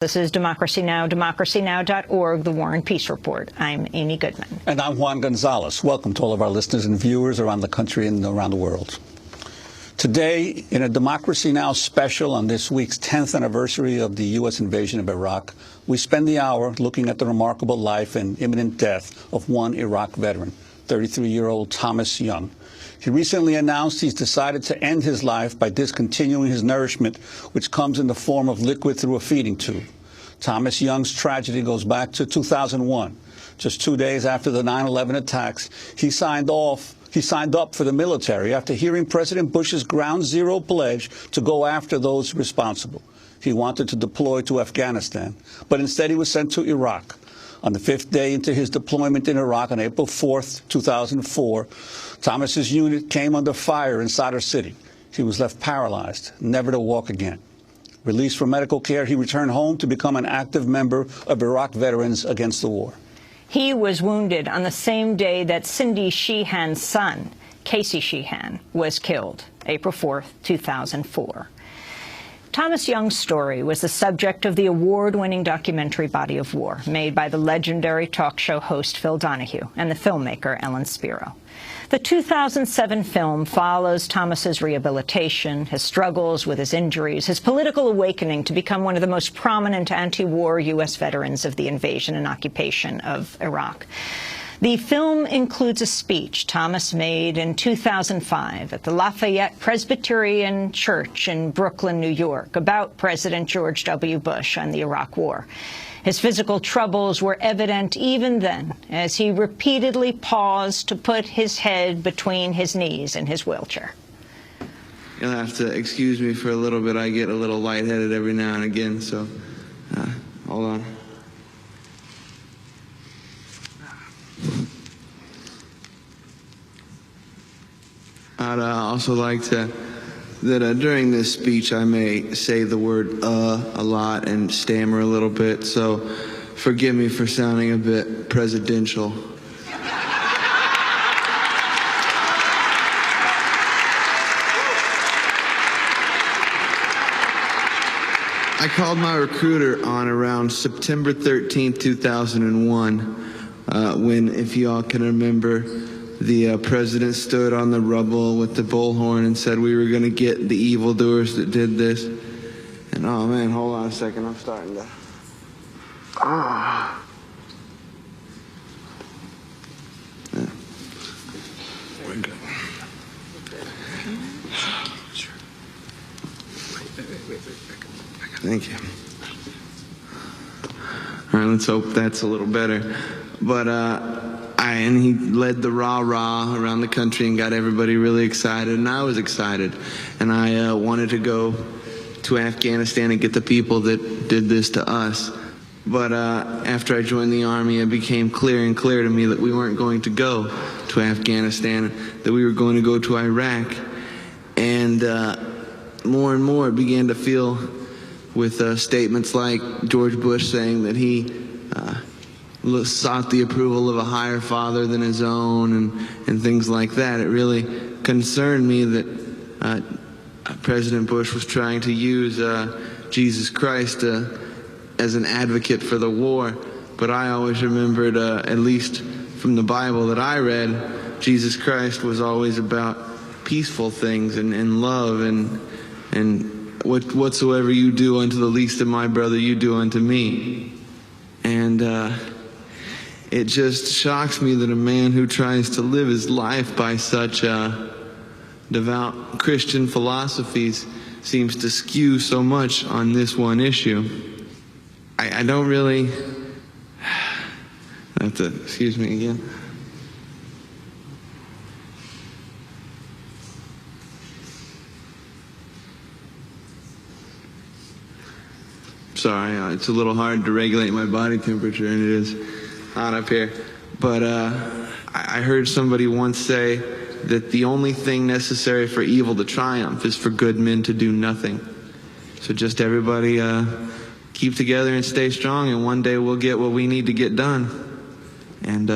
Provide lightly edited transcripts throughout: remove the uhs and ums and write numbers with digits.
This is Democracy Now!, democracynow.org, The War and Peace Report. I'm Amy Goodman. And I'm Juan Gonzalez. Welcome to all of our listeners and viewers around the country and around the world. Today, in a Democracy Now! Special on this week's 10th anniversary of the U.S. invasion of Iraq, we spend the hour looking at the remarkable life and imminent death of one Iraq veteran, 33-year-old Tomas Young. He recently announced he's decided to end his life by discontinuing his nourishment, which comes in the form of liquid through a feeding tube. Tomas Young's tragedy goes back to 2001. Just 2 days after the 9/11 attacks, he signed up for the military after hearing President Bush's Ground Zero pledge to go after those responsible. He wanted to deploy to Afghanistan, but instead he was sent to Iraq. On the 5th day into his deployment in Iraq on April 4th, 2004, Tomas's unit came under fire in Sadr City. He was left paralyzed, never to walk again. Released from medical care, he returned home to become an active member of Iraq Veterans Against the War. He was wounded on the same day that Cindy Sheehan's son, Casey Sheehan, was killed, April 4th, 2004. Tomas Young's story was the subject of the award-winning documentary Body of War, made by the legendary talk show host Phil Donahue and the filmmaker Ellen Spiro. The 2007 film follows Tomas's rehabilitation, his struggles with his injuries, his political awakening to become one of the most prominent anti-war U.S. veterans of the invasion and occupation of Iraq. The film includes a speech Tomas made in 2005 at the Lafayette Presbyterian Church in Brooklyn, New York, about President George W. Bush and the Iraq War. His physical troubles were evident even then, as he repeatedly paused to put his head between his knees in his wheelchair. You'll have to excuse me for a little bit. I get a little lightheaded every now and again, so hold on. I'd also like that during this speech I may say the word a lot and stammer a little bit, so forgive me for sounding a bit presidential. I called my recruiter on around September 13th, 2001, when, if you all can remember, the president stood on the rubble with the bullhorn and said we were going to get the evildoers that did this. And oh man, hold on a second, I'm starting to... Yeah. We're good. Thank you. All right, let's hope that's a little better. But and he led the rah-rah around the country and got everybody really excited, and I was excited. And I wanted to go to Afghanistan and get the people that did this to us. But after I joined the Army, it became clear and clear to me that we weren't going to go to Afghanistan, that we were going to go to Iraq. And more and more it began to feel with statements like George Bush saying that he sought the approval of a higher father than his own and things like that. It really concerned me that President Bush was trying to use Jesus Christ as an advocate for the war. But I always remembered, at least from the Bible that I read, Jesus Christ was always about peaceful things and love and whatsoever you do unto the least of my brother, you do unto me. And it just shocks me that a man who tries to live his life by such devout Christian philosophies seems to skew so much on this one issue. I don't really... I have to, excuse me again. Sorry, it's a little hard to regulate my body temperature, and it is hot up here. But I heard somebody once say that the only thing necessary for evil to triumph is for good men to do nothing. So just everybody keep together and stay strong, and one day we'll get what we need to get done. And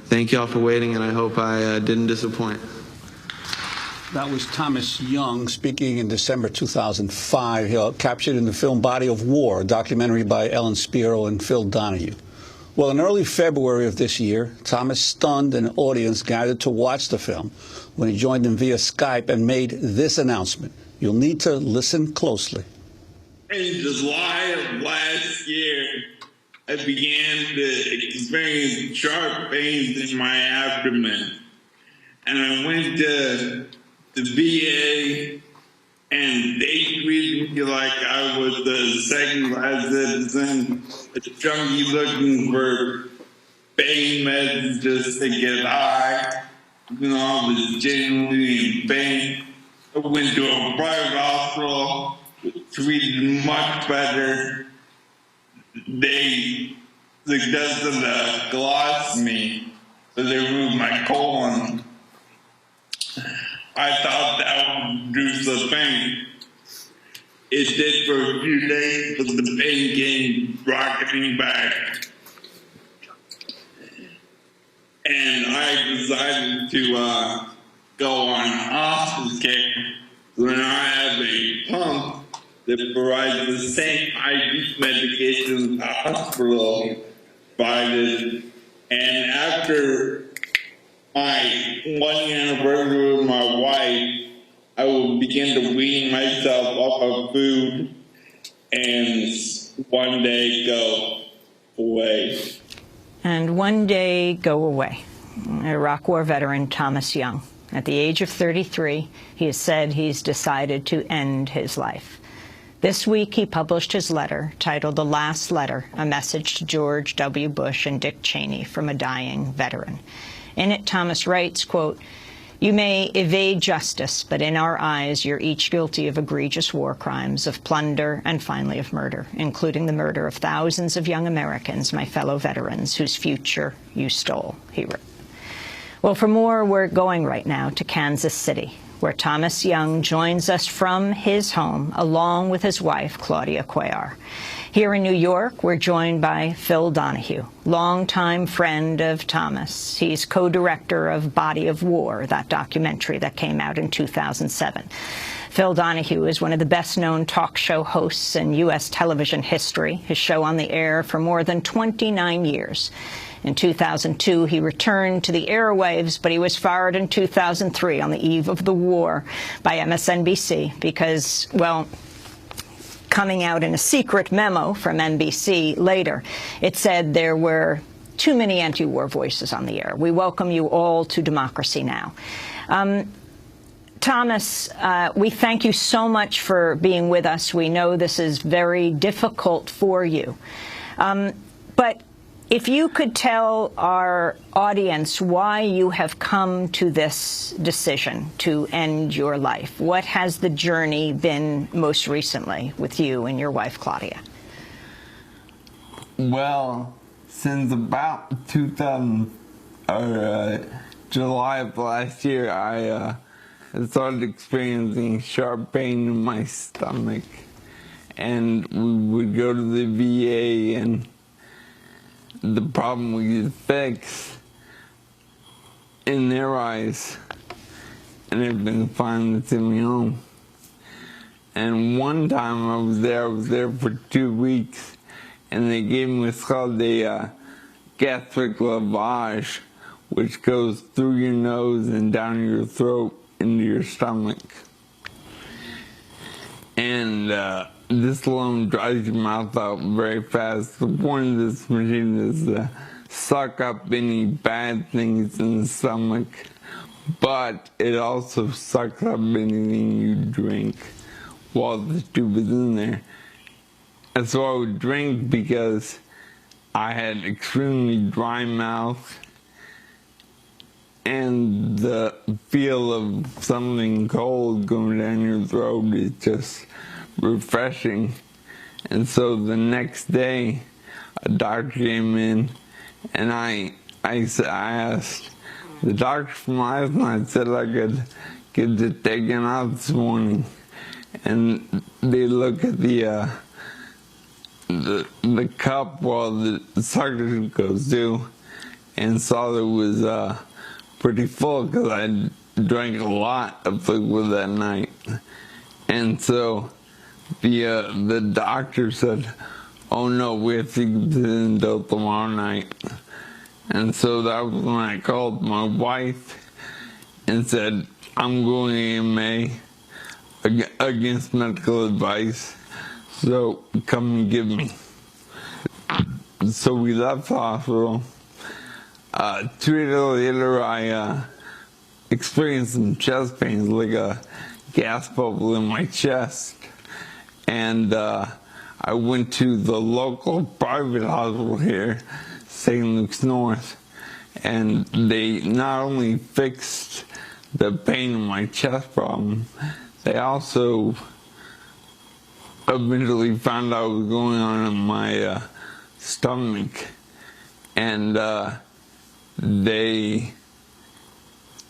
thank y'all for waiting, and I hope I didn't disappoint. That was Tomas Young speaking in December 2005, captured in the film Body of War, a documentary by Ellen Spiro and Phil Donahue. Well, in early February of this year, Tomas stunned an audience gathered to watch the film when he joined them via Skype and made this announcement. You'll need to listen closely. In July of last year, I began to experience sharp pains in my abdomen. And I went to the VA, and they treated me like I was the second-class citizen, a junkie looking for pain meds just to get high. You know, I was genuinely in pain. I went to a private hospital, treated much better. They suggested a colostomy, so they removed my colon. I thought that would reduce the pain. It did for a few days, but the pain came rocketing back. And I decided to go on hospice care when I have a pump that provides the same IV medication the hospital provided. And after my 1 anniversary with my wife, I will begin to wean myself off of food and one day go away. And one day go away. Iraq War veteran Tomas Young. At the age of 33, he has said he's decided to end his life. This week, he published his letter, titled The Last Letter, a message to George W. Bush and Dick Cheney from a dying veteran. In it, Tomas writes, quote, "You may evade justice, but in our eyes, you're each guilty of egregious war crimes, of plunder, and finally of murder, including the murder of thousands of young Americans, my fellow veterans, whose future you stole," he wrote. Well, for more, we're going right now to Kansas City, where Tomas Young joins us from his home, along with his wife, Claudia Cuellar. Here in New York, we're joined by Phil Donahue, longtime friend of Tomas. He's co-director of Body of War, that documentary that came out in 2007. Phil Donahue is one of the best-known talk show hosts in U.S. television history, his show on the air for more than 29 years. In 2002, he returned to the airwaves, but he was fired in 2003 on the eve of the war by MSNBC because, well, coming out in a secret memo from NBC later, it said there were too many anti-war voices on the air. We welcome you all to Democracy Now! Tomas, we thank you so much for being with us. We know this is very difficult for you. But if you could tell our audience why you have come to this decision to end your life. What has the journey been most recently with you and your wife, Claudia? Well, since about July of last year, I started experiencing sharp pain in my stomach. And we would go to the VA, and the problem we could fix in their eyes, and everything finally sent me home. And one time I was there for 2 weeks, and they gave me what's called the gastric lavage, which goes through your nose and down your throat into your stomach. And this alone dries your mouth out very fast. The point of this machine is to suck up any bad things in the stomach, but it also sucks up anything you drink while the tube is in there. And so I would drink because I had extremely dry mouth, and the feel of something cold going down your throat is just refreshing. And so the next day, a doctor came in, and I asked the doctor from last night, said I could get it taken out this morning. And they look at the cup while the suction goes through, and saw that it was pretty full because I drank a lot of liquid that night. And so the doctor said, oh no, we have to keep this until tomorrow night. And so that was when I called my wife and said, I'm going AMA against medical advice, so come and get me. So we left the hospital. 2 days later, I experienced some chest pains, like a gas bubble in my chest. And I went to the local private hospital here, St. Luke's North, and they not only fixed the pain in my chest problem, they also eventually found out what was going on in my stomach, and they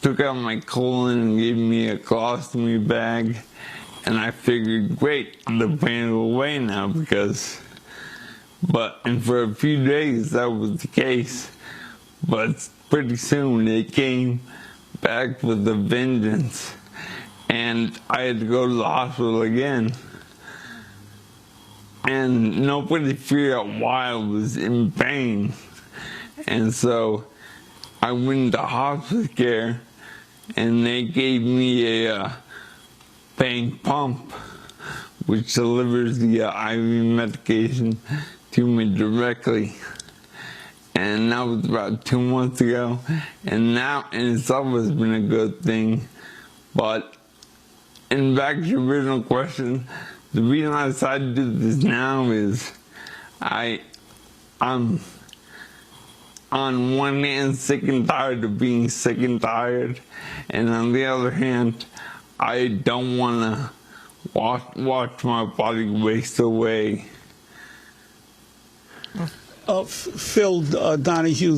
took out my colon and gave me a colostomy bag, and I figured, great, the pain will go away now, and for a few days that was the case, but pretty soon it came back with a vengeance, and I had to go to the hospital again. And nobody figured out why I was in pain. And so I went into hospice care, and they gave me a pain pump, which delivers the IV medication to me directly. And that was about 2 months ago. And now, and it's always been a good thing. But, and back to your original question, the reason I decided to do this now is I'm on one hand sick and tired of being sick and tired, and on the other hand, I don't want to watch my body waste away. Phil Donahue,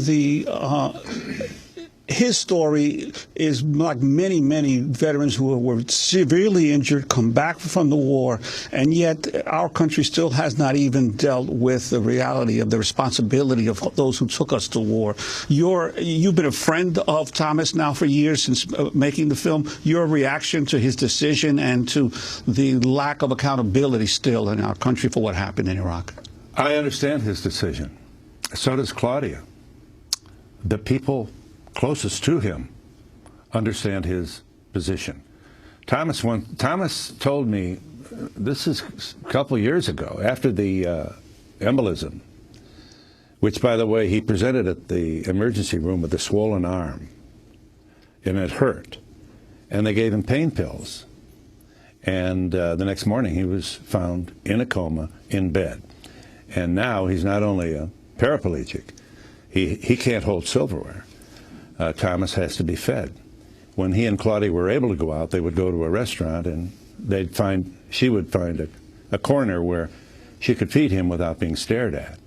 his story is like many, many veterans who were severely injured, come back from the war, and yet our country still has not even dealt with the reality of the responsibility of those who took us to war. You've been a friend of Thomas now for years since making the film. Your reaction to his decision and to the lack of accountability still in our country for what happened in Iraq? I understand his decision. So does Claudia. The people closest to him understand his position. Thomas told me, this is a couple years ago, after the embolism, which, by the way, he presented at the emergency room with a swollen arm, and it hurt. And they gave him pain pills. And the next morning he was found in a coma in bed. And now he's not only a paraplegic, he can't hold silverware. Thomas has to be fed. When he and Claudia were able to go out, they would go to a restaurant, and she would find a corner where she could feed him without being stared at.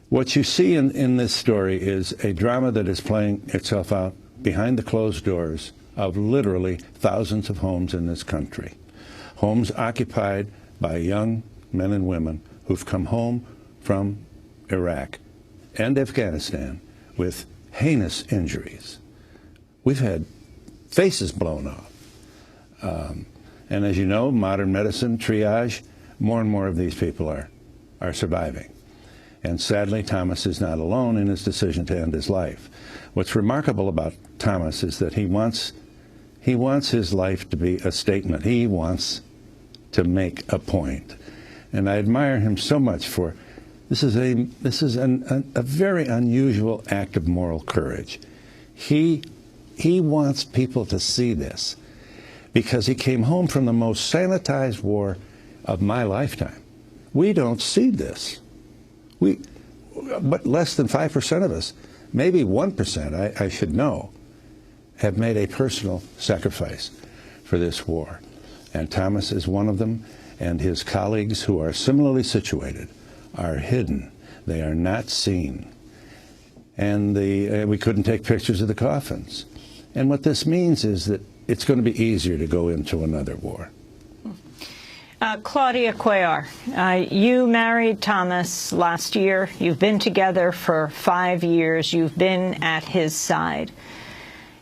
What you see in this story is a drama that is playing itself out behind the closed doors of literally thousands of homes in this country. Homes occupied by young men and women who've come home from Iraq and Afghanistan with heinous injuries. We've had faces blown off. And as you know, modern medicine, triage, more and more of these people are surviving. And sadly, Thomas is not alone in his decision to end his life. What's remarkable about Thomas is that he wants his life to be a statement. He wants to make a point. And I admire him so much for this is a very unusual act of moral courage. He wants people to see this because he came home from the most sanitized war of my lifetime. We don't see this. But less than 5% of us, maybe 1%, I should know, have made a personal sacrifice for this war. And Thomas is one of them, and his colleagues who are similarly situated are hidden. They are not seen. And we couldn't take pictures of the coffins. And what this means is that it's going to be easier to go into another war. Claudia Cuellar, you married Thomas last year. You've been together for 5 years. You've been at his side.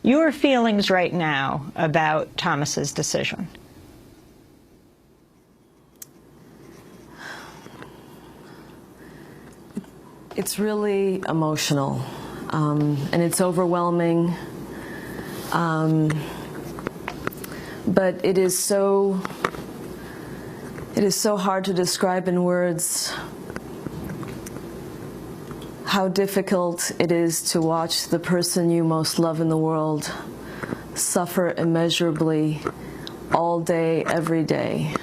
Your feelings right now about Tomas's decision? It's really emotional, and it's overwhelming, but it is so hard to describe in words how difficult it is to watch the person you most love in the world suffer immeasurably all day, every day.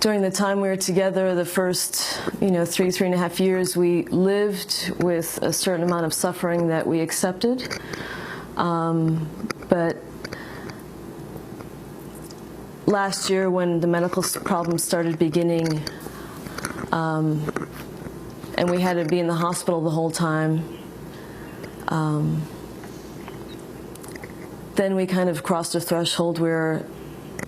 During the time we were together, the first, 3.5 years, we lived with a certain amount of suffering that we accepted. But last year, when the medical problems started beginning, and we had to be in the hospital the whole time, then we kind of crossed a threshold where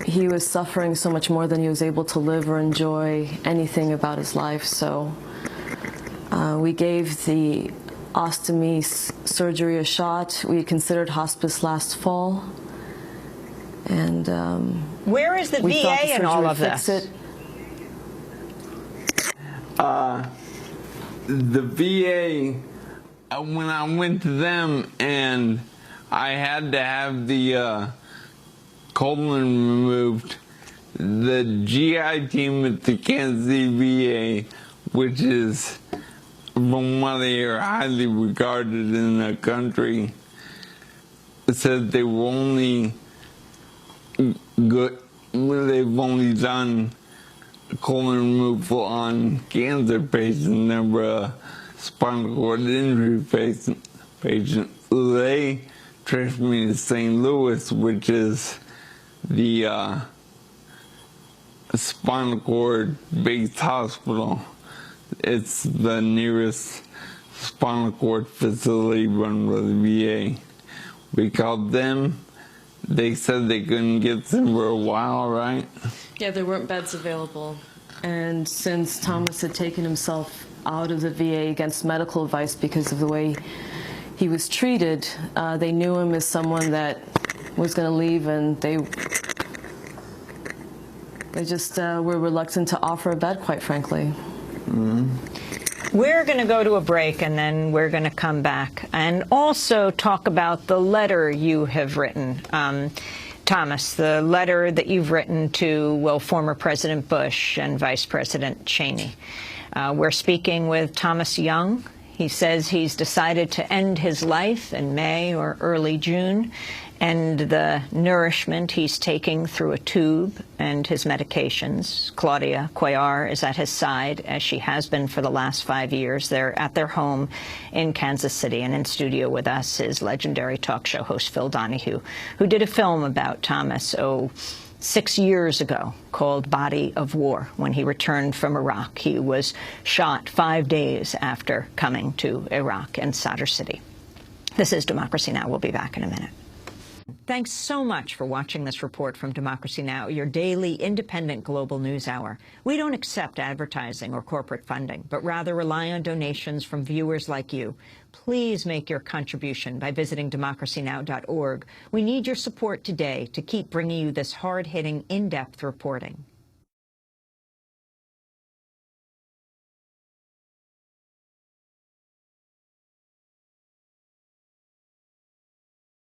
he was suffering so much more than he was able to live or enjoy anything about his life. So we gave the ostomy surgery a shot. We considered hospice last fall. And where is the VA in all of this? The VA, when I went to them and I had to have the colon removed, the GI team at the Kansas City VA, which is from what I hear highly regarded in the country, said they were only they've only done colon removal on cancer patients, never spinal cord injury patient. They transferred me to St. Louis, which is the spinal cord based hospital. It's the nearest spinal cord facility run by the VA. We called them. They said they couldn't get them for a while, right? Yeah, there weren't beds available. And since Tomas had taken himself out of the VA against medical advice because of the way he was treated, they knew him as someone that was going to leave, and they just were reluctant to offer a bed, quite frankly. Mm-hmm. We're going to go to a break, and then we're going to come back and also talk about the letter you have written, Tomas, the letter that you've written to, former President Bush and Vice President Cheney. We're speaking with Tomas Young. He says he's decided to end his life in May or early June, and the nourishment he's taking through a tube and his medications. Claudia Cuellar is at his side, as she has been for the last 5 years. They're at their home in Kansas City, and in studio with us is legendary talk show host Phil Donahue, who did a film about Tomas 6 years ago called Body of War. When he returned from Iraq, he was shot 5 days after coming to Iraq in Sadr City. This is Democracy Now! We'll be back in a minute. Thanks so much for watching this report from Democracy Now!, your daily independent global news hour. We don't accept advertising or corporate funding, but rather rely on donations from viewers like you. Please make your contribution by visiting democracynow.org. We need your support today to keep bringing you this hard-hitting, in-depth reporting.